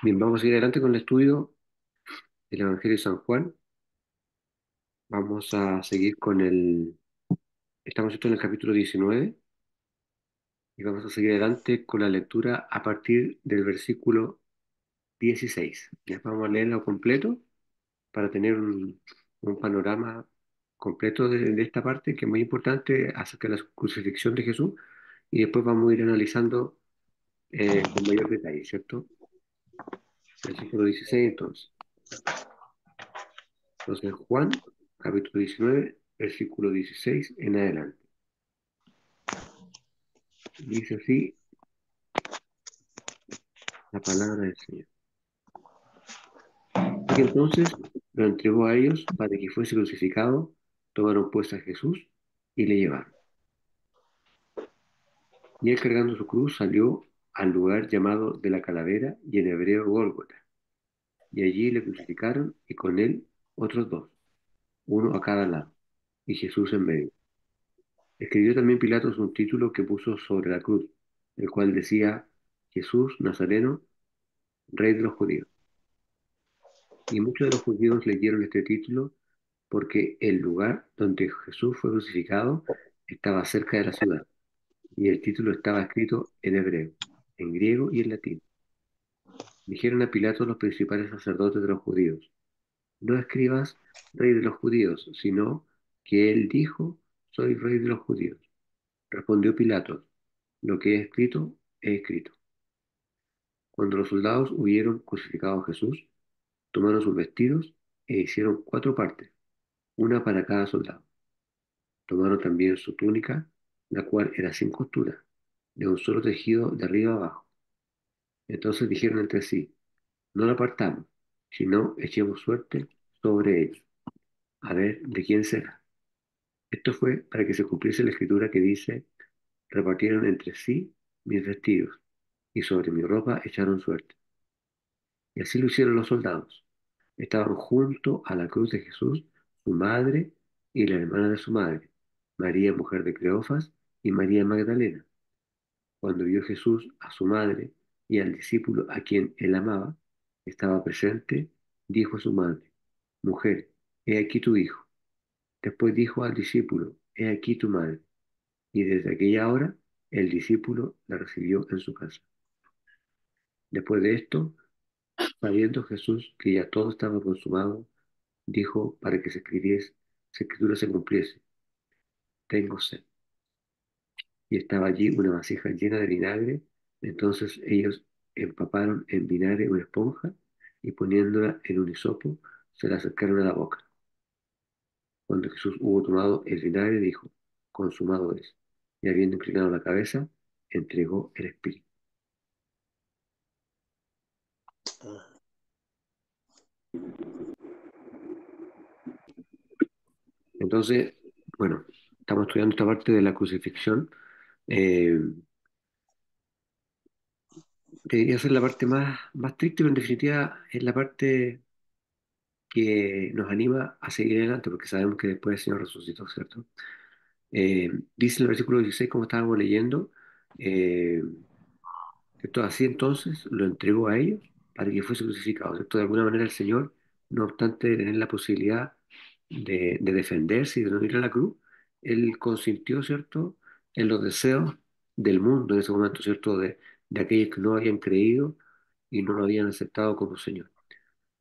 Bien, vamos a ir adelante con el estudio del Evangelio de San Juan. Vamos a seguir con estamos en el capítulo 19 y vamos a seguir adelante con la lectura a partir del versículo 16. Ya vamos a leerlo completo para tener un panorama completo de esta parte que es muy importante acerca de la crucifixión de Jesús y después vamos a ir analizando con mayor detalle, ¿cierto? Versículo 16 entonces. Entonces Juan, capítulo 19, versículo 16 en adelante. Dice así la palabra del Señor. Así que entonces lo entregó a ellos para que fuese crucificado, tomaron pues a Jesús y le llevaron. Y él cargando su cruz salió al lugar llamado de la calavera y en hebreo Gólgota. Y allí le crucificaron y con él otros dos, uno a cada lado, y Jesús en medio. Escribió también Pilatos un título que puso sobre la cruz, el cual decía Jesús Nazareno, Rey de los judíos. Y muchos de los judíos leyeron este título porque el lugar donde Jesús fue crucificado estaba cerca de la ciudad, y el título estaba escrito en hebreo, en griego y en latín. Dijeron a Pilato los principales sacerdotes de los judíos: no escribas rey de los judíos, sino que él dijo: soy rey de los judíos. Respondió Pilato: lo que he escrito, he escrito. Cuando los soldados hubieron crucificado a Jesús, tomaron sus vestidos e hicieron cuatro partes, una para cada soldado. Tomaron también su túnica, la cual era sin costura, de un solo tejido de arriba abajo. Entonces dijeron entre sí: no la partamos, sino echemos suerte sobre ella, a ver de quién será. Esto fue para que se cumpliese la escritura que dice: repartieron entre sí mis vestidos, y sobre mi ropa echaron suerte. Y así lo hicieron los soldados. Estaban junto a la cruz de Jesús su madre y la hermana de su madre, María, mujer de Cleofas, y María Magdalena. Cuando vio Jesús a su madre y al discípulo a quien él amaba, estaba presente, dijo a su madre: mujer, he aquí tu hijo. Después dijo al discípulo: he aquí tu madre. Y desde aquella hora el discípulo la recibió en su casa. Después de esto, sabiendo Jesús que ya todo estaba consumado, dijo para que se escritura se cumpliese: tengo sed. Y estaba allí una vasija llena de vinagre. Entonces ellos empaparon en vinagre una esponja y poniéndola en un hisopo, se la acercaron a la boca. Cuando Jesús hubo tomado el vinagre, dijo: consumado es. Y habiendo inclinado la cabeza, entregó el espíritu. Entonces, bueno, estamos estudiando esta parte de la crucifixión. Eh, Debería ser la parte más triste, pero en definitiva es la parte que nos anima a seguir adelante, porque sabemos que después el Señor resucitó, ¿cierto? Dice en el versículo 16, como estábamos leyendo, eh, ¿cierto? Así entonces lo entregó a ellos para que fuese crucificado, ¿cierto? De alguna manera el Señor, no obstante de tener la posibilidad de defenderse y de no ir a la cruz, Él consintió, ¿cierto?, en los deseos del mundo en ese momento, ¿cierto?, de aquellos que no habían creído y no lo habían aceptado como Señor.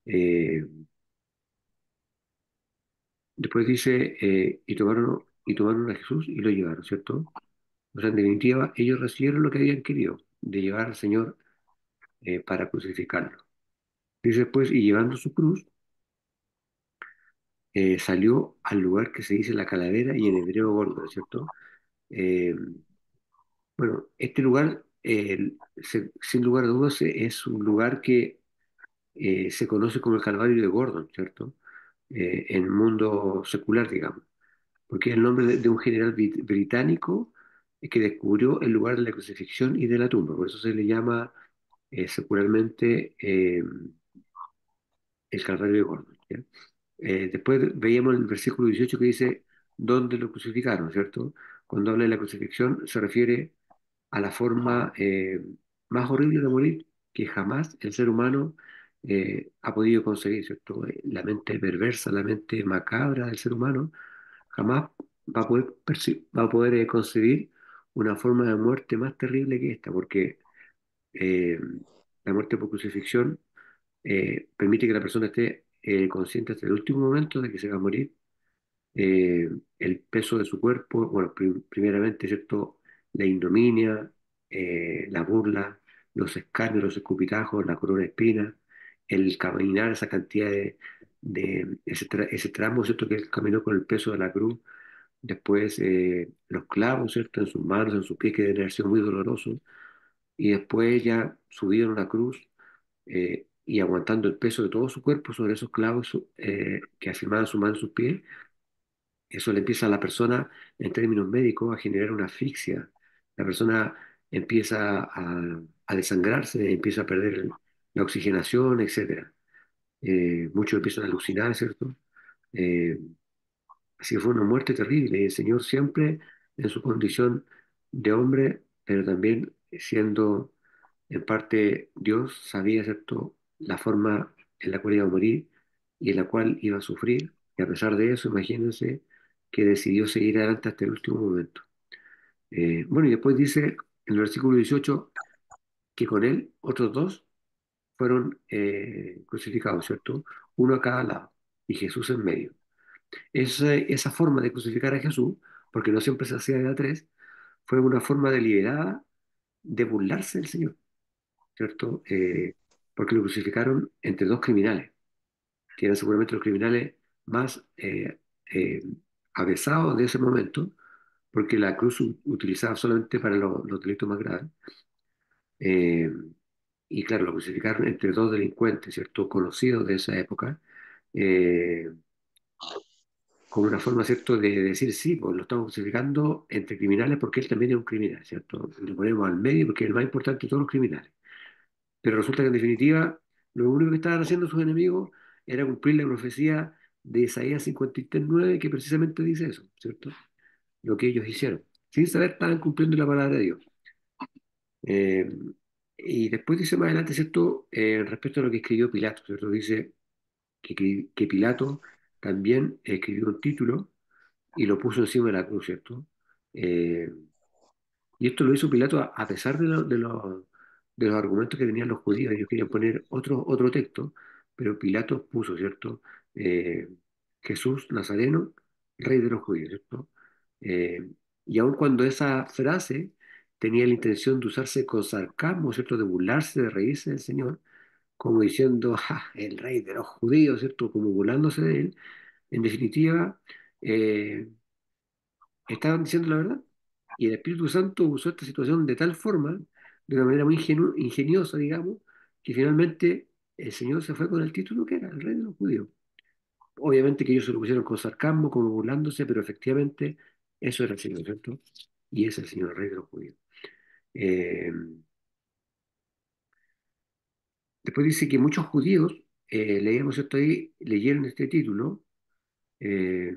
Eh, Después dice, y tomaron a Jesús y lo llevaron, ¿cierto? O sea, en definitiva, ellos recibieron lo que habían querido, de llevar al Señor para crucificarlo. Dice después, y llevando su cruz, salió al lugar que se dice la calavera y en hebreo Gólgota, ¿cierto? Eh, bueno, este lugar, sin lugar a dudas, es un lugar que se conoce como el Calvario de Gordon, ¿cierto? En el mundo secular, digamos, porque es el nombre de un general británico que descubrió el lugar de la crucifixión y de la tumba. Por eso se le llama secularmente el Calvario de Gordon, ¿ya? Después veíamos el versículo 18 que dice: ¿dónde lo crucificaron? ¿Cierto? Cuando habla de la crucifixión se refiere a la forma más horrible de morir, que jamás el ser humano ha podido conseguir, ¿cierto? La mente perversa, la mente macabra del ser humano jamás va a poder concebir una forma de muerte más terrible que esta, porque eh, la muerte por crucifixión permite que la persona esté consciente hasta el último momento de que se va a morir. El peso de su cuerpo, bueno, primeramente, ¿cierto? La ignominia, la burla, los escarnios, los escupitajos, la corona de espinas, el caminar esa cantidad ese tramo, ¿cierto? Que él caminó con el peso de la cruz. Después los clavos, ¿cierto? En sus manos, en sus pies, que deben haber sido muy dolorosos. Y después ya subido en una cruz y aguantando el peso de todo su cuerpo sobre esos clavos que afirmaban su mano y sus pies. Eso le empieza a la persona, en términos médicos, a generar una asfixia. La persona empieza a desangrarse, empieza a perder la oxigenación, etcétera. Muchos empiezan a alucinar, ¿cierto? Eh, Así que fue una muerte terrible. Y el Señor siempre en su condición de hombre, pero también siendo en parte Dios, sabía, ¿cierto?, la forma en la cual iba a morir y en la cual iba a sufrir. Y a pesar de eso, imagínense que decidió seguir adelante hasta el último momento. Bueno, y después dice en el versículo 18 que con él otros dos fueron crucificados, ¿cierto? Uno a cada lado y Jesús en medio. Esa forma de crucificar a Jesús, porque no siempre se hacía de a tres, fue una forma deliberada de burlarse del Señor, ¿cierto? Porque lo crucificaron entre dos criminales, que eran seguramente los criminales más eh, avesados de ese momento, porque la cruz utilizaba solamente para los delitos más graves. Eh, y claro, lo crucificaron entre dos delincuentes, ¿cierto? Conocidos de esa época. eh, Como una forma, ¿cierto?, de decir, sí, pues lo estamos crucificando entre criminales porque él también es un criminal, ¿cierto? Lo ponemos al medio porque es el más importante de todos los criminales. Pero resulta que en definitiva, lo único que estaban haciendo sus enemigos era cumplir la profecía de Isaías 53:9, que precisamente dice eso, ¿cierto? Lo que ellos hicieron. Sin saber, estaban cumpliendo la palabra de Dios. Eh, y después dice más adelante, ¿cierto?, respecto a lo que escribió Pilato, ¿cierto? Dice que Pilato también escribió un título y lo puso encima de la cruz, ¿cierto? Eh, y esto lo hizo Pilato a pesar de los argumentos que tenían los judíos. Ellos querían poner otro texto, pero Pilato puso, ¿cierto? Eh, Jesús Nazareno, rey de los judíos, ¿cierto? Eh, y aun cuando esa frase tenía la intención de usarse con sarcasmo, ¿cierto? De burlarse, de reírse del Señor, como diciendo, "Ja, el rey de los judíos", ¿cierto? Como burlándose de él, en definitiva, eh, estaban diciendo la verdad. Y el Espíritu Santo usó esta situación de tal forma, de una manera muy ingeniosa, digamos, que finalmente el Señor se fue con el título que era el rey de los judíos. Obviamente que ellos se lo pusieron con sarcasmo, como burlándose, pero efectivamente eso era el Señor, ¿cierto? Y es el Señor, el rey de los judíos. Eh, Después dice que muchos judíos, leíamos esto ahí, leyeron este título. eh,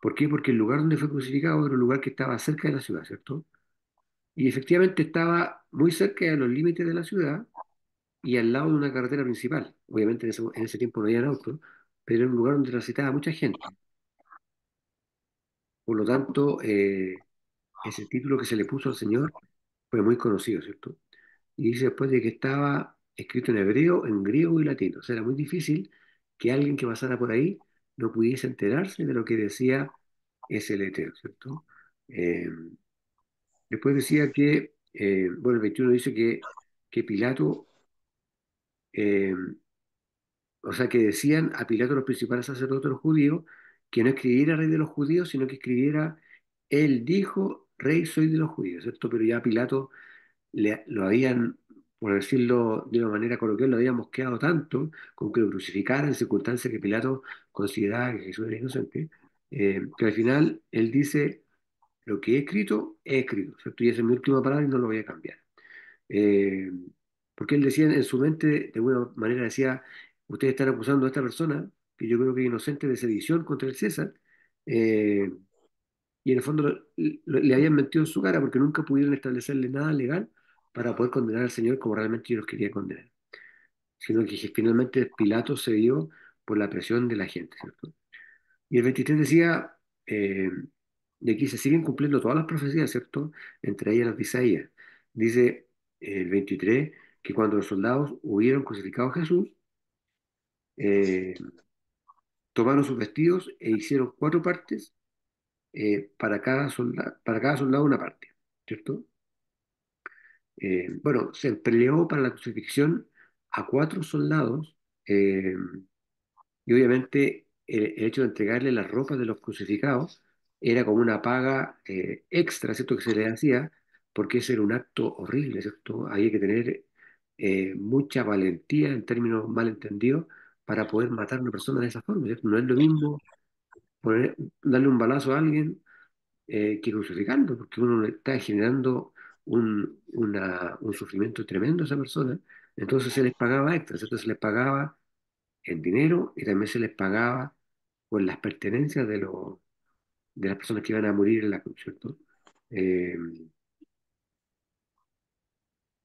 ¿Por qué? Porque el lugar donde fue crucificado era un lugar que estaba cerca de la ciudad, ¿cierto? Y efectivamente estaba muy cerca de los límites de la ciudad y al lado de una carretera principal. Obviamente en ese tiempo no había autos, pero era un lugar donde transitaba mucha gente. Por lo tanto, ese título que se le puso al Señor fue muy conocido, ¿cierto? Y dice después de que estaba escrito en hebreo, en griego y latino. O sea, era muy difícil que alguien que pasara por ahí no pudiese enterarse de lo que decía ese letrero, ¿cierto? Eh, Después decía que, bueno, el 21 dice que Pilato, eh, o sea, que decían a Pilato los principales sacerdotes de los judíos que no escribiera rey de los judíos, sino que escribiera, él dijo, rey soy de los judíos, ¿cierto? Pero ya Pilato lo habían, por decirlo de una manera coloquial, lo habían mosqueado tanto con que lo crucificaran en circunstancias que Pilato consideraba que Jesús era inocente, que al final él dice, lo que he escrito, ¿cierto? Y esa es mi última palabra y no lo voy a cambiar. Eh, Porque él decía en su mente, de alguna manera decía, ustedes están acusando a esta persona, que yo creo que es inocente, de sedición contra el César, eh, y en el fondo le habían mentido en su cara porque nunca pudieron establecerle nada legal para poder condenar al Señor como realmente ellos querían condenar, sino que finalmente Pilato se dio por la presión de la gente, ¿cierto? Y el 23 decía, de aquí se siguen cumpliendo todas las profecías, ¿cierto? Entre ellas las de Isaías. Dice el 23 que cuando los soldados hubieron crucificado a Jesús, eh, tomaron sus vestidos e hicieron cuatro partes para cada soldado una parte, ¿cierto? Bueno, se peleó para la crucifixión a cuatro soldados, y obviamente el hecho de entregarle las ropas de los crucificados era como una paga extra, ¿cierto? Que se le hacía, porque ese era un acto horrible, ¿cierto? Había que tener mucha valentía en términos mal entendidos para poder matar a una persona de esa forma, ¿cierto? No es lo mismo darle un balazo a alguien que crucificando, porque uno le está generando un sufrimiento tremendo a esa persona. Entonces se les pagaba extra, ¿cierto? Se les pagaba en dinero y también se les pagaba por las pertenencias de las personas que iban a morir en la cruz, ¿cierto? Eh,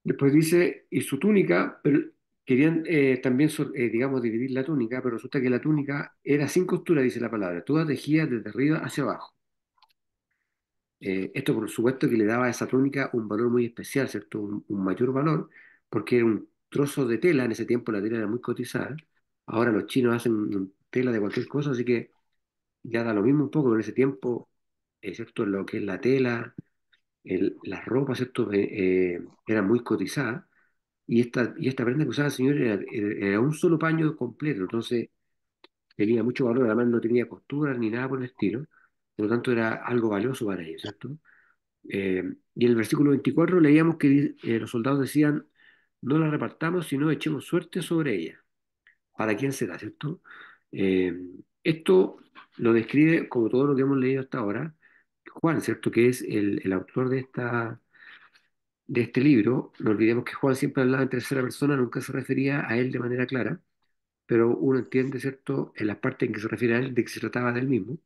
Después dice, y su túnica, pero querían también, digamos, dividir la túnica, pero resulta que la túnica era sin costura, dice la palabra, toda tejida desde arriba hacia abajo. Esto, por supuesto, que le daba a esa túnica un valor muy especial, ¿cierto? Un mayor valor, porque era un trozo de tela, en ese tiempo la tela era muy cotizada. Ahora los chinos hacen tela de cualquier cosa, así que ya da lo mismo un poco, pero en ese tiempo, ¿cierto? Lo que es la tela, las ropas, ¿cierto? Eran muy cotizadas, y esta prenda que usaba el señor era un solo paño completo, entonces tenía mucho valor, además no tenía costura ni nada por el estilo, por lo tanto era algo valioso para ellos, ¿cierto? Y en el versículo 24 leíamos que los soldados decían, no la repartamos, sino echemos suerte sobre ella. ¿Para quién será, cierto? Eh, Esto lo describe, como todo lo que hemos leído hasta ahora, Juan, ¿cierto? Que es el autor de este libro. No olvidemos que Juan siempre hablaba en tercera persona, nunca se refería a él de manera clara, pero uno entiende, ¿cierto?, en las partes en que se refiere a él, de que se trataba de él mismo.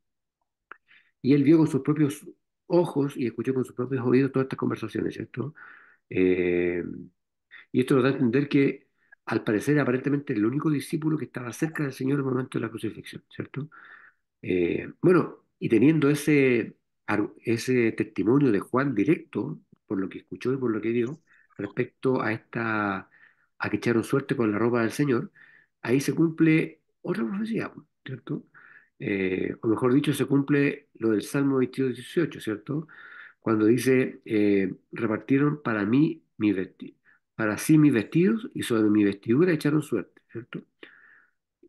Y él vio con sus propios ojos y escuchó con sus propios oídos todas estas conversaciones, ¿cierto? Eh, y esto nos da a entender que, al parecer, aparentemente, el único discípulo que estaba cerca del Señor en el momento de la crucifixión, ¿cierto? Bueno, y teniendo ese testimonio de Juan directo, por lo que escuchó y por lo que vio, respecto a que echaron suerte con la ropa del Señor, ahí se cumple otra profecía, ¿cierto? O mejor dicho, se cumple lo del Salmo 22, 18, ¿cierto? Cuando dice, repartieron para mí para sí mis vestidos y sobre mi vestidura echaron suerte, ¿cierto?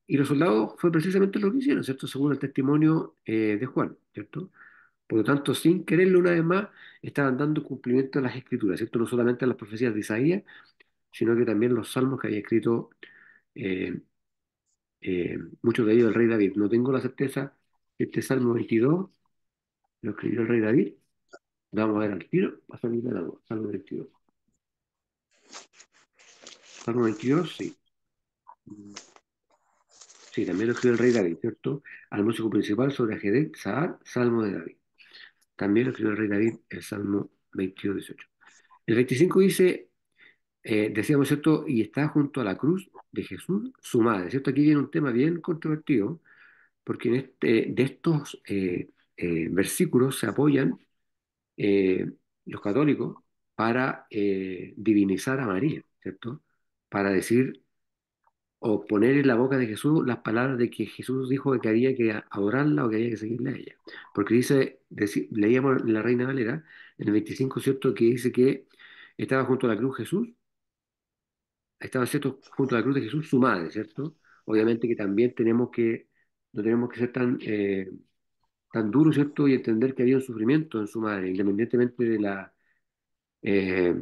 Y los soldados fue precisamente lo que hicieron, ¿cierto? Según el testimonio de Juan, ¿cierto? Por lo tanto, sin quererlo una vez más, estaban dando cumplimiento a las escrituras, ¿cierto? No solamente a las profecías de Isaías, sino que también los salmos que había escrito eh, muchos de ellos el rey David. No tengo la certeza que este Salmo 22 lo escribió el rey David. Vamos a ver al tiro, va a salir de la duda. Salmo 22. Salmo 22, sí. Sí, también lo escribió el rey David, ¿cierto? Al músico principal sobre Ajedec, Sahar, Salmo de David. También lo escribió el rey David, el Salmo 22, 18. El 25 dice, decíamos, ¿cierto? Y está junto a la cruz de Jesús, su madre, ¿cierto? Aquí viene un tema bien controvertido, porque de estos versículos se apoyan eh, los católicos para divinizar a María, ¿cierto? Para decir o poner en la boca de Jesús las palabras de que Jesús dijo que había que adorarla o que había que seguirle a ella. Porque leíamos en la Reina Valera, en el 25, ¿cierto? Que dice que estaba junto a la cruz Jesús, estaba, ¿cierto?, junto a la cruz de Jesús su madre, ¿cierto? Obviamente que también no tenemos que ser tan duros, ¿cierto? Y entender que había un sufrimiento en su madre, independientemente eh,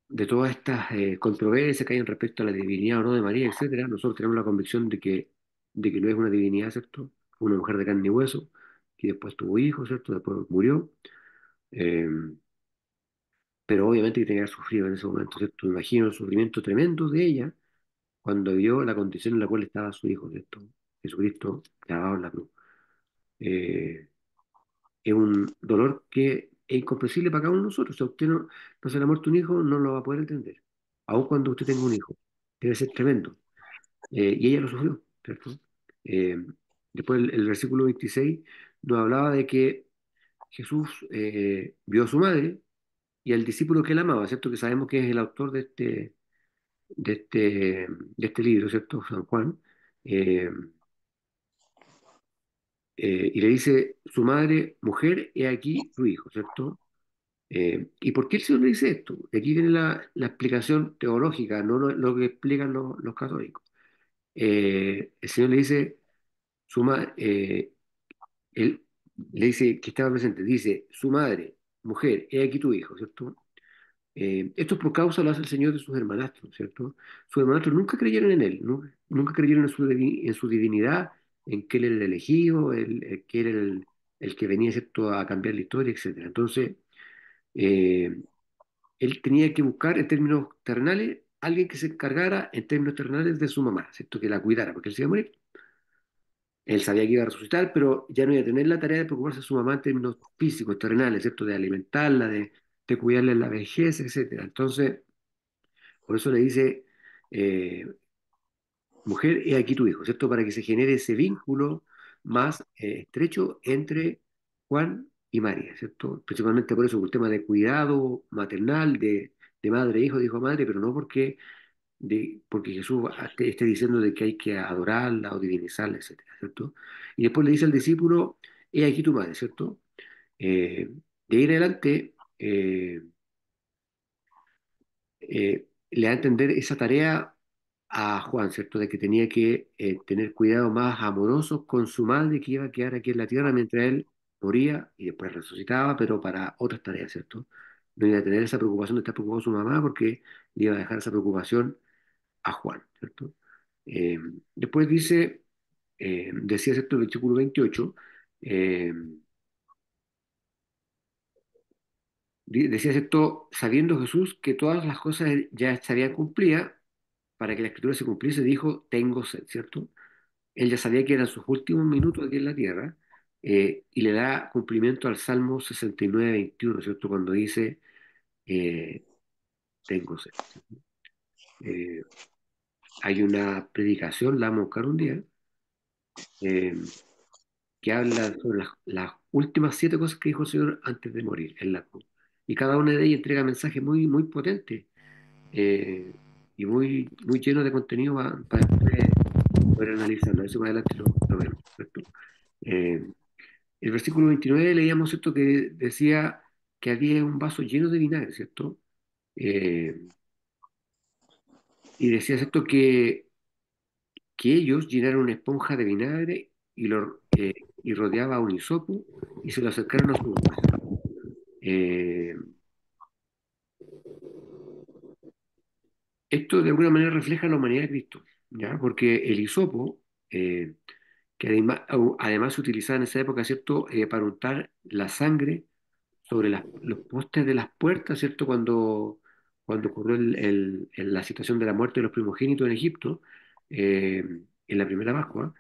de todas estas controversias que hay respecto a la divinidad o no de María, etcétera. Nosotros tenemos la convicción de que no es una divinidad, ¿cierto? Fue una mujer de carne y hueso, que después tuvo hijos, ¿cierto? Después murió. Eh, pero obviamente que tenía que haber sufrido en ese momento, ¿cierto? Me imagino el sufrimiento tremendo de ella cuando vio la condición en la cual estaba su hijo, ¿cierto? Jesucristo clavado en la cruz. Es un dolor que es incomprensible para cada uno de nosotros. O sea, usted no se le ha muerto un hijo, no lo va a poder entender. Aun cuando usted tenga un hijo. Debe ser tremendo. Y ella lo sufrió, ¿cierto? Eh, Después el versículo 26 nos hablaba de que Jesús vio a su madre y al discípulo que él amaba, ¿cierto? Que sabemos que es el autor de este, de este libro, ¿cierto? San Juan. Eh, y le dice, su madre, mujer, he aquí tu hijo, ¿cierto? ¿Y por qué el Señor le dice esto? De aquí viene la explicación teológica, no lo que explican los católicos. El Señor le dice, su madre, él le dice que estaba presente, dice, su madre, mujer, he aquí tu hijo, ¿cierto? Esto por causa lo hace el Señor de sus hermanastros, ¿cierto? Sus hermanastros nunca creyeron en Él, nunca creyeron en su divinidad, en que Él era el elegido, que era el que venía, ¿cierto?, a cambiar la historia, etcétera. Entonces, eh, Él tenía que buscar en términos terrenales alguien que se encargara en términos terrenales de su mamá, ¿cierto? Que la cuidara, porque Él se iba a morir. Él sabía que iba a resucitar, pero ya no iba a tener la tarea de preocuparse de su mamá en términos físicos, terrenales, ¿cierto? De alimentarla, de cuidarle en la vejez, etcétera. Entonces, por eso le dice, eh, mujer, he aquí tu hijo, ¿cierto? Para que se genere ese vínculo más estrecho entre Juan y María, ¿cierto? Principalmente por eso, por un tema de cuidado maternal, de madre e hijo, de hijo a madre, pero no porque Jesús esté diciendo de que hay que adorarla o divinizarla, etcétera, ¿cierto? Y después le dice al discípulo, he aquí tu madre, ¿cierto? De ahí en adelante, le da a entender esa tarea a Juan, ¿cierto? De que tenía que tener cuidado más amoroso con su madre que iba a quedar aquí en la tierra mientras él moría y después resucitaba, pero para otras tareas, ¿cierto? No iba a tener esa preocupación de estar preocupado por su mamá porque le iba a dejar esa preocupación a Juan, ¿cierto? Eh, Después dice, decía, ¿cierto? El versículo 28, eh, decía, ¿cierto? Sabiendo Jesús que todas las cosas ya estarían cumplidas, para que la escritura se cumpliese, dijo, tengo sed, ¿cierto? Él ya sabía que eran sus últimos minutos aquí en la tierra, y le da cumplimiento al Salmo 69, 21, ¿cierto? Cuando dice, eh, tengo sed, ¿cierto? Eh, Hay una predicación, la vamos a buscar un día, eh, que habla sobre las últimas 7 cosas que dijo el Señor antes de morir en la cruz. Y cada una de ellas entrega mensajes muy, muy potentes, y muy, muy llenos de contenido para después poder analizarlo. Eso más adelante lo vemos, ¿cierto? Eh, el versículo 29 leíamos, ¿cierto?, que decía que había un vaso lleno de vinagre, ¿cierto? Eh, y decía, ¿cierto?, que ellos llenaron una esponja de vinagre y rodeaba un hisopo y se lo acercaron a su boca, ¿cierto? Eh, Esto de alguna manera refleja la humanidad de Cristo, ¿ya? Porque el hisopo, que además se utilizaba en esa época, ¿cierto?, para untar la sangre sobre los postes de las puertas, ¿cierto? Cuando ocurrió la situación de la muerte de los primogénitos en Egipto, en la primera Pascua,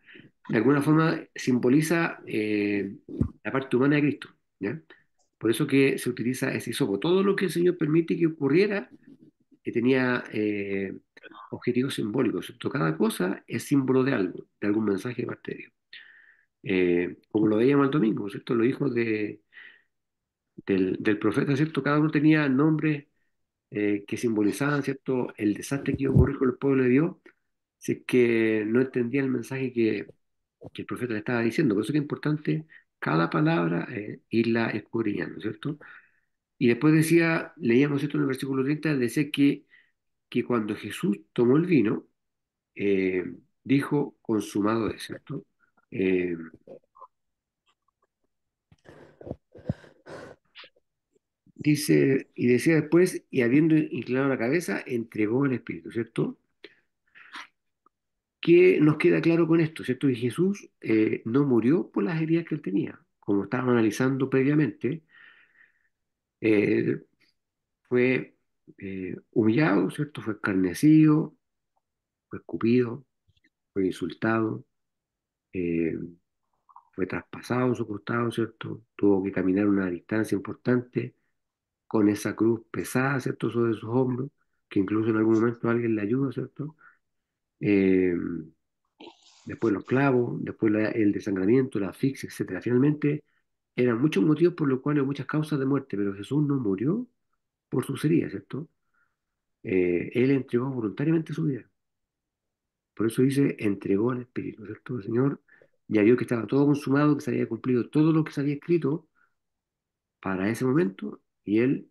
de alguna forma simboliza la parte humana de Cristo, ¿ya? Por eso que se utiliza ese hisopo. Todo lo que el Señor permite que ocurriera tenía objetivos simbólicos, ¿cierto? Cada cosa es símbolo de algo, de algún mensaje de parte de Dios. Como lo veíamos el domingo, ¿cierto? Los hijos del profeta, ¿cierto? Cada uno tenía nombres que simbolizaban, ¿cierto?, el desastre que iba a ocurrir con el pueblo de Dios si es que no entendía el mensaje que el profeta le estaba diciendo. Por eso que es importante cada palabra irla escudriñando, ¿cierto? Y después decía, leíamos esto en el versículo 30, decía que cuando Jesús tomó el vino, eh, dijo, consumado es, ¿cierto? Eh, y decía después, y habiendo inclinado la cabeza, entregó el Espíritu, ¿cierto? ¿Qué nos queda claro con esto, cierto? Que Jesús no murió por las heridas que él tenía, como estábamos analizando previamente, eh, fue humillado, ¿cierto? Fue escarnecido, fue escupido, fue insultado, eh, fue traspasado en su costado, ¿cierto? Tuvo que caminar una distancia importante con esa cruz pesada, ¿cierto? Sobre sus hombros, que incluso en algún momento alguien le ayuda, ¿cierto? Eh, Después los clavos, después el desangramiento, la asfixia, etcétera. Finalmente, eran muchos motivos por los cuales muchas causas de muerte, pero Jesús no murió por sus heridas, ¿cierto? Él entregó voluntariamente su vida. Por eso dice, entregó el Espíritu, ¿cierto? El Señor ya vio que estaba todo consumado, que se había cumplido todo lo que se había escrito para ese momento, y él,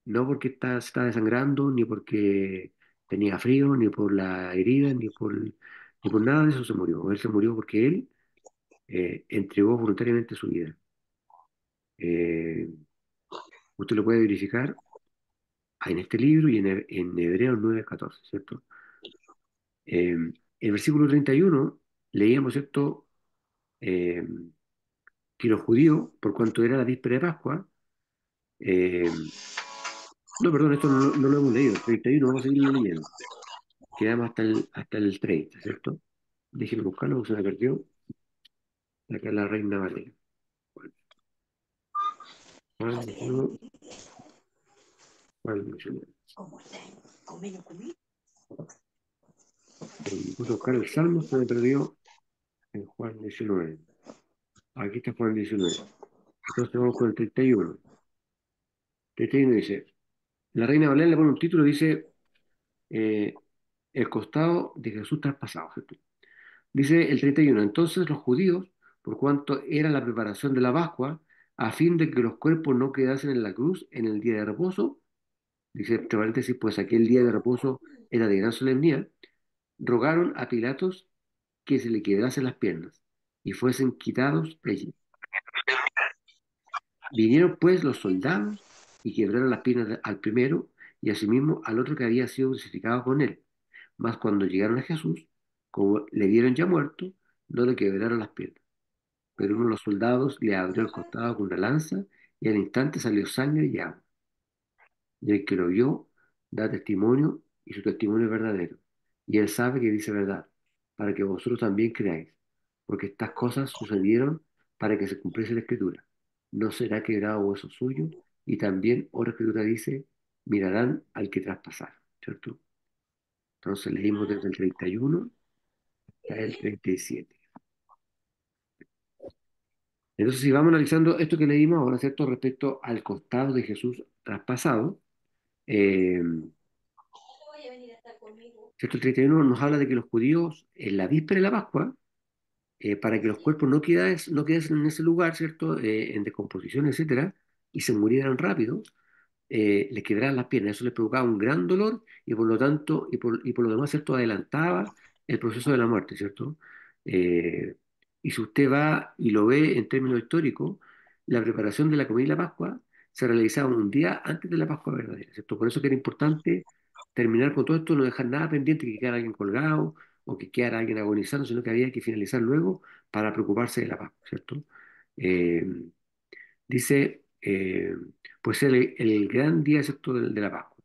no porque se estaba desangrando, ni porque tenía frío, ni por la herida, ni por nada de eso se murió. Él se murió porque él entregó voluntariamente su vida. Eh, Usted lo puede verificar en este libro y en Hebreos 9:14, ¿cierto? El versículo 31 leíamos, ¿cierto? Eh, que los judíos, por cuanto era la víspera de Pascua, eh, no, perdón, esto no lo hemos leído, el 31, vamos a seguirlo leyendo. Quedamos hasta el 30, ¿cierto? Déjenme buscarlo porque se me perdió. Acá la Reina Valera. Juan 19, Juan 19. Me puse a buscar el Salmo, se me perdió en Juan 19. Aquí está Juan 19. Entonces vamos con el 31. 31 dice, la Reina Valera le pone un título, dice, eh, el costado de Jesús traspasado, ¿cierto? Dice el 31, entonces los judíos, por cuanto era la preparación de la Pascua, a fin de que los cuerpos no quedasen en la cruz en el día de reposo, dice entre paréntesis, pues aquel día de reposo era de gran solemnidad, rogaron a Pilatos que se le quebrasen las piernas y fuesen quitados de allí. Vinieron pues los soldados y quebraron las piernas al primero y asimismo al otro que había sido crucificado con él. Mas cuando llegaron a Jesús, como le vieron ya muerto, no le quebraron las piernas. Pero uno de los soldados le abrió el costado con una lanza y al instante salió sangre y agua. Y el que lo vio da testimonio y su testimonio es verdadero. Y él sabe que dice verdad, para que vosotros también creáis. Porque estas cosas sucedieron para que se cumpliese la escritura. No será quebrado hueso suyo. Y también otra escritura dice, mirarán al que traspasar. ¿Cierto? Entonces leímos desde el 31 hasta el 37. Entonces, si vamos analizando esto que leímos ahora, ¿cierto? Respecto al costado de Jesús traspasado, eh, ¿cierto? El 31 nos habla de que los judíos, en la víspera de la Pascua, para que los cuerpos no quedasen en ese lugar, ¿cierto? En descomposición, etcétera, y se murieran rápido, les quebraban las piernas. Eso les provocaba un gran dolor y por lo tanto, y por lo demás, ¿cierto? Adelantaba el proceso de la muerte, ¿cierto? Eh, y si usted va y lo ve en términos históricos, la preparación de la comida y la Pascua se realizaba un día antes de la Pascua verdadera, ¿cierto? Por eso que era importante terminar con todo esto, no dejar nada pendiente, que quedara alguien colgado o que quedara alguien agonizando, sino que había que finalizar luego para preocuparse de la Pascua, ¿cierto? Eh, Dice, pues el gran día, ¿cierto? De la Pascua.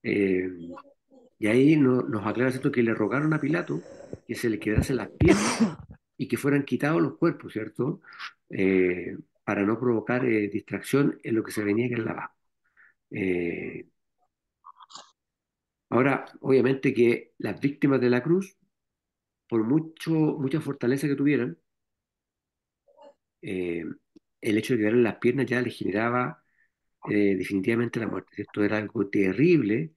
Eh, y ahí nos aclara, ¿cierto? Que le rogaron a Pilato que se le quedasen las piernas y que fueran quitados los cuerpos, ¿cierto? Para no provocar distracción en lo que se venía que es la Pascua. Eh, Ahora, obviamente que las víctimas de la cruz, por mucha fortaleza que tuvieran, eh, el hecho de quedar en las piernas ya les generaba definitivamente la muerte. Esto era algo terrible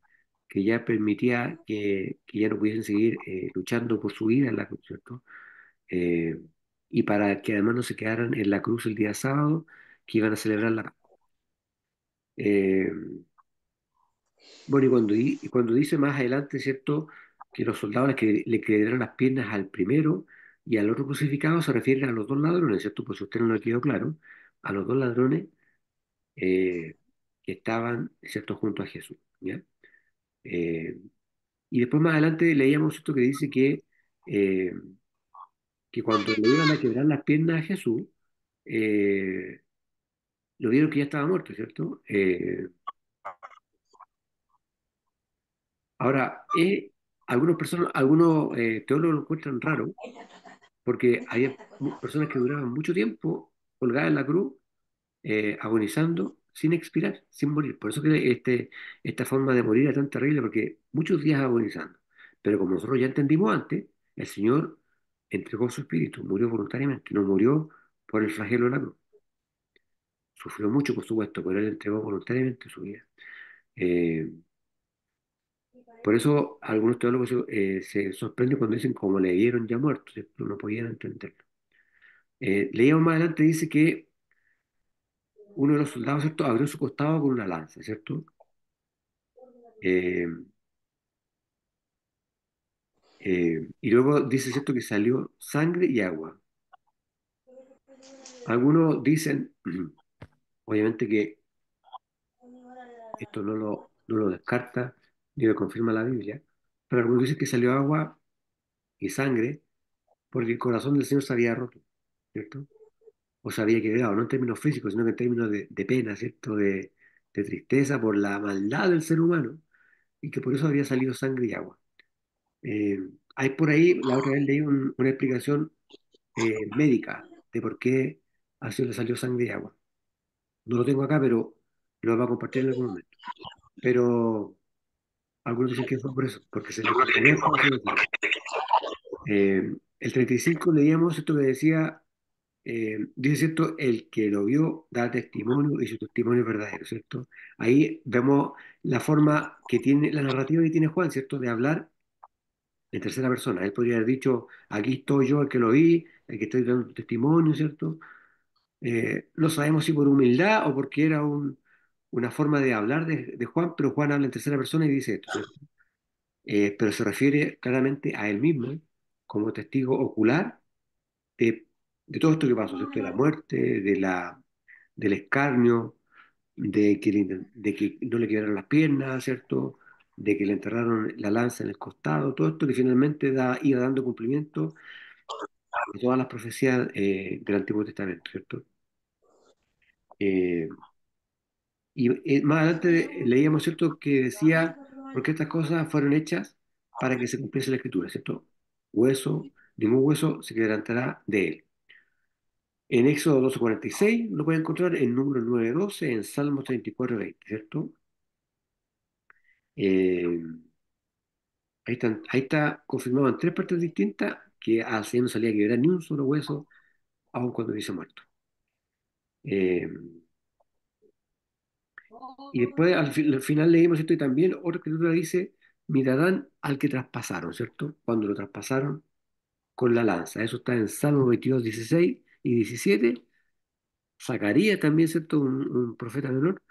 que ya permitía que ya no pudiesen seguir luchando por su vida en la cruz, ¿cierto? Eh, y para que además no se quedaran en la cruz el día sábado, que iban a celebrar la Pascua. Eh, bueno, y cuando dice más adelante, ¿cierto? Que los soldados le quedaron las piernas al primero y al otro crucificado, se refieren a los dos ladrones, ¿cierto? Pues si a usted no le quedó claro, a los dos ladrones eh, que estaban, ¿cierto?, junto a Jesús, ¿ya? Eh, y después más adelante leíamos esto que dice eh, que cuando le iban a quebrar las piernas a Jesús, eh, lo vieron que ya estaba muerto, ¿cierto? Ahora, algunas personas, algunos teólogos lo encuentran raro, porque había personas que duraban mucho tiempo colgadas en la cruz, agonizando sin expirar, sin morir. Por eso que esta forma de morir era tan terrible, porque muchos días agonizando. Pero como nosotros ya entendimos antes, el Señor entregó su espíritu, murió voluntariamente, no murió por el flagelo de la cruz. Sufrió mucho, por supuesto, pero él entregó voluntariamente su vida. Eh, por eso algunos teólogos se sorprenden cuando dicen como le dieron ya muerto, ¿cierto? No podían entenderlo. Leíamos más adelante, dice que uno de los soldados, ¿cierto?, abrió su costado con una lanza, ¿cierto? Eh, y luego dice, ¿cierto?, que salió sangre y agua. Algunos dicen, obviamente, que esto no lo descarta ni lo confirma la Biblia, pero algunos dicen que salió agua y sangre porque el corazón del Señor se había roto, ¿cierto? O se había quebrado, no en términos físicos, sino que en términos de pena, ¿cierto? De tristeza por la maldad del ser humano y que por eso había salido sangre y agua. Eh, Hay por ahí, la otra vez leí una explicación médica de por qué así le salió sangre y agua. No lo tengo acá, pero lo va a compartir en algún momento. Pero algunos dicen que fue por eso, porque se le conmovió el corazón del Señor. El 35 leíamos esto que decía, dice, ¿cierto? El que lo vio da testimonio y su testimonio es verdadero, ¿cierto? Ahí vemos la forma que tiene, la narrativa que tiene Juan, ¿cierto? De hablar en tercera persona. Él podría haber dicho, aquí estoy yo, el que lo vi, el que estoy dando testimonio, ¿cierto? No sabemos si por humildad o porque era una forma de hablar de Juan, pero Juan habla en tercera persona y dice esto, ¿cierto? Pero se refiere claramente a él mismo como testigo ocular de, de todo esto que pasó, ¿cierto? De la muerte, del escarnio, de que no le quebraron las piernas, ¿cierto? De que le enterraron la lanza en el costado, todo esto que finalmente iba dando cumplimiento a todas las profecías del Antiguo Testamento, ¿cierto? Eh, y más adelante leíamos, ¿cierto?, que decía, porque estas cosas fueron hechas para que se cumpliese la Escritura, ¿cierto? Hueso, ningún hueso se quebrantará de él. En Éxodo 12:46 lo pueden encontrar, en Número 9:12, en Salmos 34:20, ¿cierto? Eh, ahí está confirmado en tres partes distintas que así no salía a quebrar ni un solo hueso, aun cuando hubiese muerto. Eh, y después al final leímos esto y también otra escritura dice, mirarán al que traspasaron, ¿cierto? Cuando lo traspasaron con la lanza. Eso está en Salmo 22:16 y 17. Zacarías también, ¿cierto? Un profeta menor.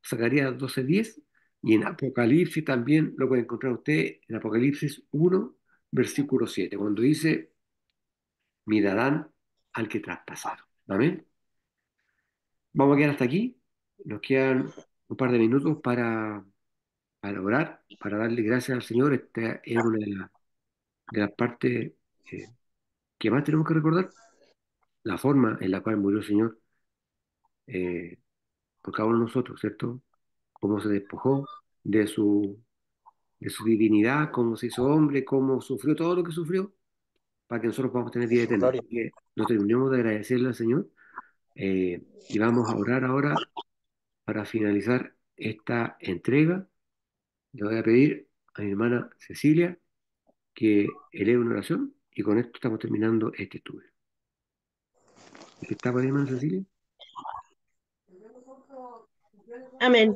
Zacarías 12:10. Y en Apocalipsis también lo puede encontrar usted en Apocalipsis 1, versículo 7, cuando dice, mirarán al que traspasaron. ¿Amén? Vamos a quedar hasta aquí. Nos quedan un par de minutos para orar, para darle gracias al Señor. Esta es una de las partes eh, que más tenemos que recordar, la forma en la cual murió el Señor eh, por cada uno de nosotros, ¿cierto? Cómo se despojó de su divinidad, cómo se hizo hombre, cómo sufrió todo lo que sufrió para que nosotros podamos tener vida eterna. Gloria. Así que nos terminemos de agradecerle al Señor y vamos a orar ahora para finalizar esta entrega. Le voy a pedir a mi hermana Cecilia que eleve una oración y con esto estamos terminando este estudio. ¿Está por ahí, hermana Cecilia? Amén.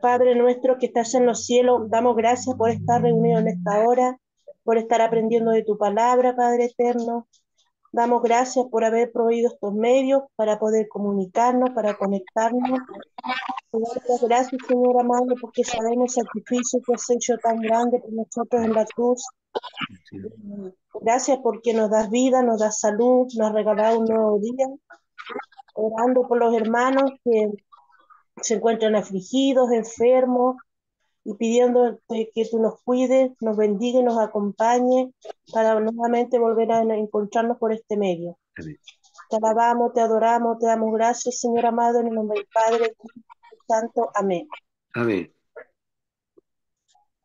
Padre nuestro que estás en los cielos, damos gracias por estar reunidos en esta hora, por estar aprendiendo de tu palabra, Padre eterno. Damos gracias por haber proveído estos medios para poder comunicarnos, para conectarnos. Te damos las gracias, Señor amado, porque sabemos el sacrificio que has hecho tan grande por nosotros en la cruz. Sí, Gracias porque nos das vida, nos das salud, nos has regalado un nuevo día, orando por los hermanos que se encuentran afligidos, enfermos, y pidiendo que tú nos cuides, nos bendiga y nos acompañe para nuevamente volver a encontrarnos por este medio. amén. Te alabamos, te adoramos, te damos gracias, Señor amado, en el nombre del Padre, del Hijo y del Espíritu Santo. Amén. Amén.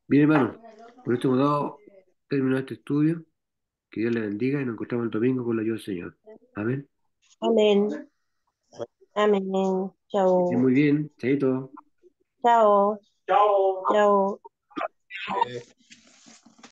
Bien, hermano, por esto hemos dado término a este estudio. Que Dios le bendiga y nos encontramos el domingo con la ayuda del Señor. Amén. Amén. Amén. Que estén Chao. muy bien. Chaito. Chao. Chao. Chao.